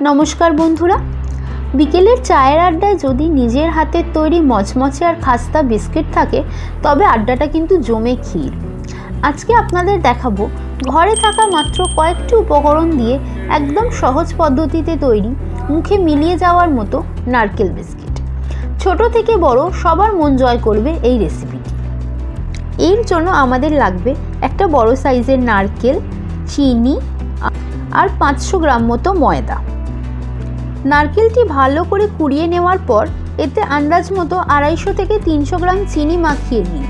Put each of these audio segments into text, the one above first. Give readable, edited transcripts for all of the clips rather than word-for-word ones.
নমস্কার বন্ধুরা, বিকেলের চায়ের আড্ডায় যদি নিজের হাতের তৈরি মচমচে আর খাস্তা বিস্কিট থাকে তবে আড্ডাটা কিন্তু জমে ক্ষীর। আজকে আপনাদের দেখাবো ঘরে থাকা মাত্র কয়েকটি উপকরণ দিয়ে একদম সহজ পদ্ধতিতে তৈরি মুখে মিলিয়ে যাওয়ার মতো নারকেল বিস্কিট। ছোট থেকে বড় সবার মন জয় করবে এই রেসিপিটি। এর জন্য আমাদের লাগবে একটা বড় সাইজের নারকেল, চিনি আর 500 গ্রাম মতো ময়দা। নারকেলটি ভালো করে কুড়িয়ে নেওয়ার পর এতে আন্দাজ মতো 250 থেকে 300 গ্রাম চিনি মাখিয়ে নিন।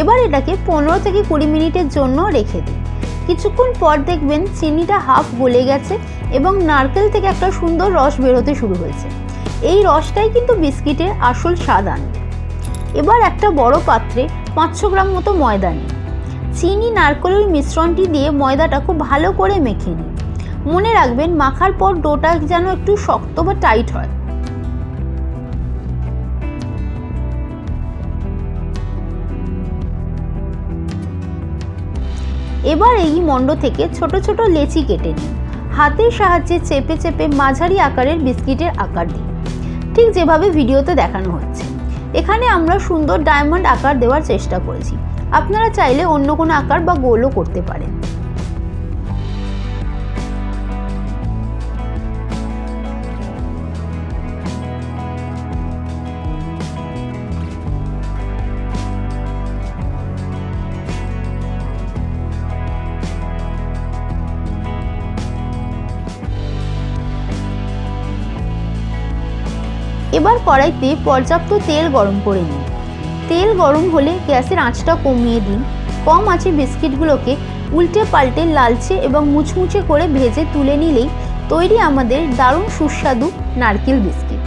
এবার এটাকে 15 থেকে 20 মিনিটের জন্য রেখে দিন। কিছুক্ষণ পর দেখবেন চিনিটা হাফ গলে গেছে এবং নারকেল থেকে একটা সুন্দর রস বেরোতে শুরু হয়েছে। এই রসটাই কিন্তু বিস্কিটের আসল স্বাদ আনবে। এবার একটা বড় পাত্রে 500 গ্রাম মতো ময়দা নিন। চিনি নারকেলের মিশ্রণটি দিয়ে ময়দাটা খুব ভালো করে মেখে নিন। মনে রাখবেন মাখার পর ডোটা যেন একটু শক্ত বা টাইট হয়। এবার এই মণ্ড থেকে ছোট ছোট লেচি কেটে নিন। হাতের সাহায্যে চেপে চেপে মাঝারি আকারের বিস্কিটের আকার দিন, ঠিক যেভাবে ভিডিওতে দেখানো হচ্ছে। এখানে আমরা সুন্দর ডায়মন্ড আকার দেওয়ার চেষ্টা করেছি। আপনারা চাইলে অন্য কোনো আকার বা গোলও করতে পারেন। এবার কড়াইতে পর্যাপ্ত তেল গরম করে নিন। তেল গরম হলে গ্যাসের আঁচটা কমিয়ে দিন। কম আঁচে বিস্কিটগুলোকে উল্টে পাল্টে লালচে এবং মুচমুচে করে ভেজে তুলে নিলেই তৈরি আমাদের দারুণ সুস্বাদু নারকেল বিস্কিট।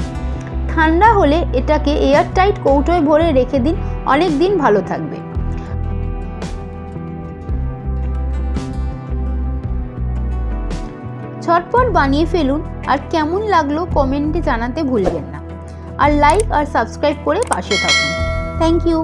ঠান্ডা হলে এটাকে এয়ারটাইট কৌটোয় ভরে রেখে দিন, অনেক দিন ভালো থাকবে। ঝটপট বানিয়ে ফেলুন আর কেমন লাগলো কমেন্টে জানাতে ভুলবেন না। আর লাইক আর সাবস্ক্রাইব করে পাশে থাকুন। Thank you.